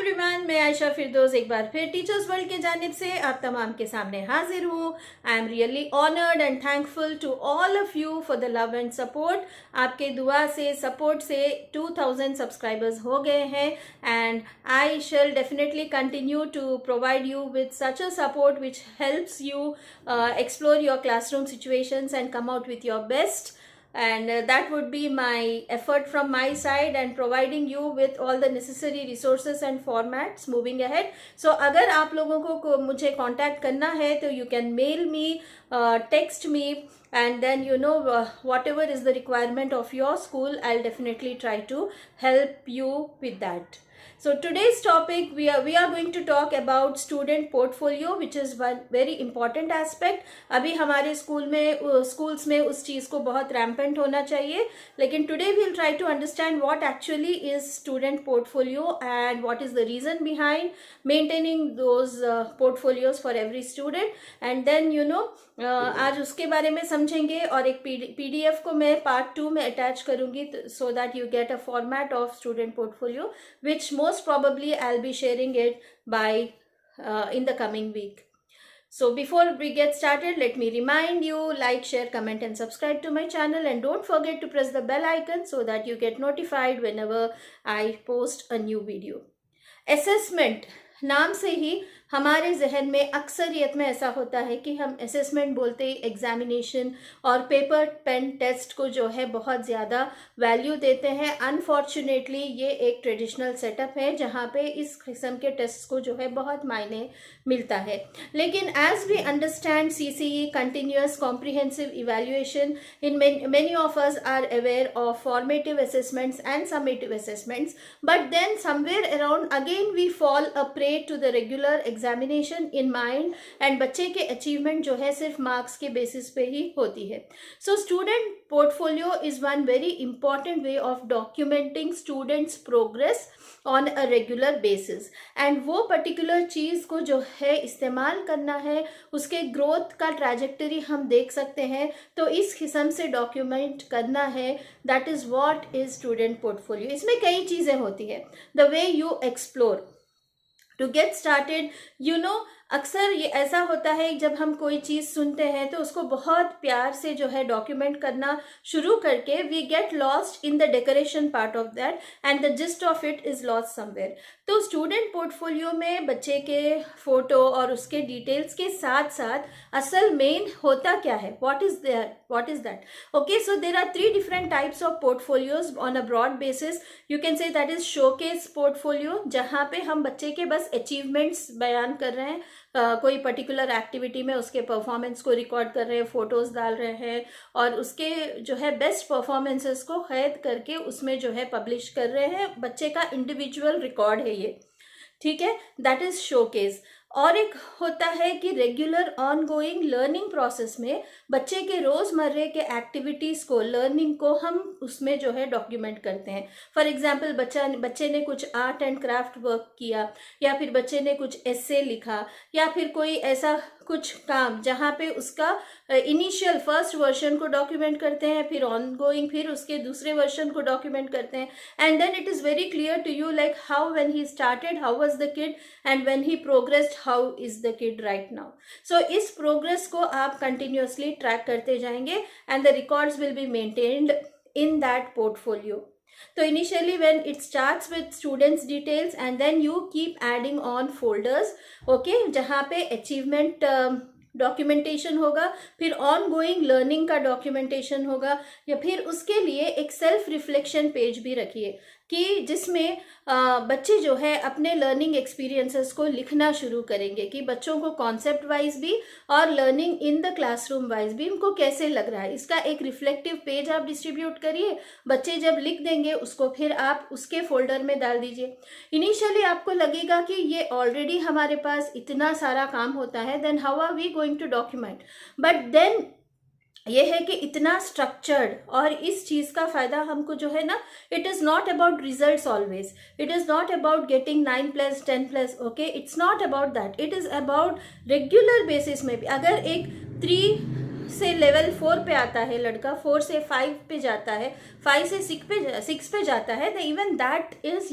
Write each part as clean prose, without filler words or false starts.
Everyone, मैं आयशा फिरदौस एक बार फिर टीचर्स वर्ल्ड के जानिब से आप तमाम के सामने हाजिर हूँ। I am really honoured and thankful to all of you for the love and support. आपके दुआ से सपोर्ट से 2000 सब्सक्राइबर्स हो गए हैं and I shall definitely continue to provide you with such a support which helps you explore your classroom situations and come out with your best. And that would be my effort from my side and providing you with all the necessary resources and formats moving ahead. So अगर आप लोगों को मुझे contact करना है तो you can mail me, text me, and then whatever is the requirement of your school, I'll definitely try to help you with that. So today's topic we are going to talk about student portfolio, which is one very important aspect. अभी हमारे schools में उस चीज़ को बहुत rampant होना चाहिए, लेकिन today we'll try to understand what actually is student portfolio and what is the reason behind maintaining those portfolios for every student. And then आज उसके बारे में समझेंगे और एक PDF को मैं part 2 में attach करूँगी so that you get a format of student portfolio, which most probably I'll be sharing it by in the coming week. So before we get started, let me remind you, like, share, comment and subscribe to my channel, and don't forget to press the bell icon so that you get notified whenever I post a new video. Assessment नाम से ही हमारे जहन में अक्सरियत में ऐसा होता है कि हम असेसमेंट बोलते ही एग्जामिनेशन और पेपर पेन टेस्ट को जो है बहुत ज़्यादा वैल्यू देते हैं। अनफॉर्चुनेटली ये एक ट्रेडिशनल सेटअप है जहाँ पे इस किस्म के टेस्ट को जो है बहुत मायने मिलता है, लेकिन as we understand CCE continuous comprehensive evaluation, in many of us are aware of formative assessments and summative assessments, but then somewhere around again we fall a prey to the regular examination in mind and बच्चे के achievement जो है सिर्फ marks के basis पे ही होती है. So student portfolio is one very important way of documenting students' progress on a regular basis, and वो पर्टिकुलर चीज़ को जो है इस्तेमाल करना है, उसके ग्रोथ का ट्रैजेक्टरी हम देख सकते हैं, तो इस किस्म से डॉक्यूमेंट करना है. That is what is student portfolio. इसमें कई चीज़ें होती है. The way you explore to get started, अक्सर ये ऐसा होता है जब हम कोई चीज़ सुनते हैं तो उसको बहुत प्यार से जो है डॉक्यूमेंट करना शुरू करके we get lost in the decoration part of that and the gist of it is lost somewhere. तो स्टूडेंट पोर्टफोलियो में बच्चे के फोटो और उसके डिटेल्स के साथ साथ असल मेन होता क्या है, what is that. Okay, so there are 3 different types of portfolios on a broad basis. You can say that is showcase portfolio, जहाँ पे हम बच्चे के बस अचीवमेंट्स बयान कर रहे हैं, कोई पर्टिकुलर एक्टिविटी में उसके परफॉर्मेंस को रिकॉर्ड कर रहे हैं, फोटोज़ डाल रहे हैं और उसके जो है बेस्ट परफॉर्मेंसेस को कैद करके उसमें जो है पब्लिश कर रहे हैं. बच्चे का इंडिविजुअल रिकॉर्ड है ये, ठीक है, दैट इज़ शोकेस. और एक होता है कि रेगुलर ऑनगोइंग लर्निंग प्रोसेस में बच्चे के रोज़मर्रे के एक्टिविटीज़ को, लर्निंग को हम उसमें जो है डॉक्यूमेंट करते हैं. फॉर एग्जांपल बच्चे ने कुछ आर्ट एंड क्राफ्ट वर्क किया, या फिर बच्चे ने कुछ एस्से लिखा, या फिर कोई ऐसा कुछ काम जहाँ पे उसका इनिशियल फर्स्ट वर्जन को डॉक्यूमेंट करते हैं, फिर ऑनगोइंग फिर उसके दूसरे वर्जन को डॉक्यूमेंट करते हैं. And then it is very clear to you like how when he started, how was the kid, and when he progressed, how is the kid right now. So इस progress को आप continuously track करते जाएंगे and the records will be maintained in that portfolio. So initially when it starts with students details and then you keep adding on folders, okay, जहाँ पे achievement documentation होगा, फिर on going learning का documentation होगा, या फिर उसके लिए एक सेल्फ रिफ्लेक्शन पेज भी रखिए कि जिसमें बच्चे जो है अपने लर्निंग एक्सपीरियंसेस को लिखना शुरू करेंगे कि बच्चों को कॉन्सेप्ट वाइज भी और learning in the classroom wise भी उनको कैसे लग रहा है. इसका एक रिफ्लेक्टिव पेज आप डिस्ट्रीब्यूट करिए. बच्चे जब लिख देंगे उसको फिर आप उसके फोल्डर में डाल दीजिए. इनिशियली आपको लगेगा कि ये ऑलरेडी हमारे पास इतना सारा काम होता है, then how are we going to document, but then ये है कि इतना स्ट्रक्चर्ड, और इस चीज़ का फ़ायदा हमको जो है ना, it is not about results always, it is not about getting 9+, 10+, okay, it's not about that. It is about regular basis में भी अगर एक 3 से लेवल 4 पे आता है लड़का, 4 से 5 पे जाता है, 5 से 6 पे जाता है, तो even that is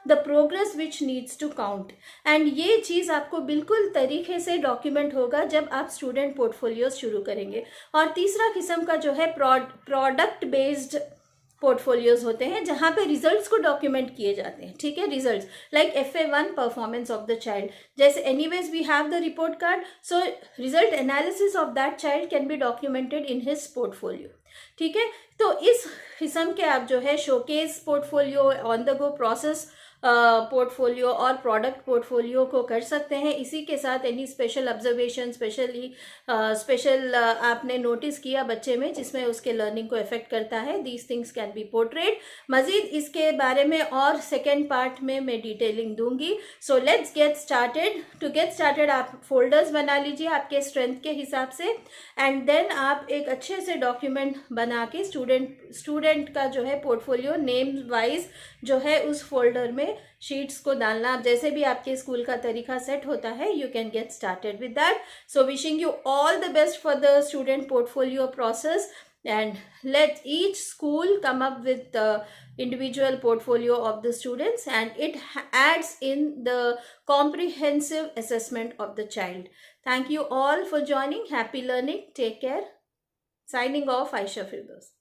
the progress which needs to count. And ये चीज़ आपको बिल्कुल तरीके से डॉक्यूमेंट होगा जब आप स्टूडेंट पोर्टफोलियो शुरू करेंगे। और तीसरा किस्म का जो है प्रोडक्ट बेस्ड पोर्टफोलियोज होते हैं, जहाँ पे रिजल्ट्स को डॉक्यूमेंट किए जाते हैं। ठीक है, results like FA1 performance of the child, जैसे anyways we have the report card, so result analysis of that child can be documented in his portfolio. ठीक है, तो इस किस्म के आप जो है showcase portfolio, on the go process portfolio और प्रोडक्ट पोर्टफोलियो को कर सकते हैं। इसी के साथ एनी स्पेशल ऑब्जर्वेशन, स्पेशल आपने नोटिस किया बच्चे में जिसमें उसके लर्निंग को इफेक्ट करता है, these things can be portrayed. मजीद इसके बारे में और सेकेंड पार्ट में मैं डिटेलिंग दूंगी। So let's get started. To get started आप फोल्डर्स बना लीजिए आपके स्ट्रेंथ के हिसाब से, एंड देन आप एक अच्छे से डॉक्यूमेंट बना के स्टूडेंट का जो है पोर्टफोलियो नेम वाइज जो है उस फोल्डर में शीट्स को डालना। आप जैसे भी आपके स्कूल का तरीका सेट होता है, you can get started with that. So wishing you all the best for the student portfolio process, and let each school come up with the individual portfolio of the students, and it adds in the comprehensive assessment of the child. Thank you all for joining. Happy learning. Take care. Signing off, Aisha Firdaus.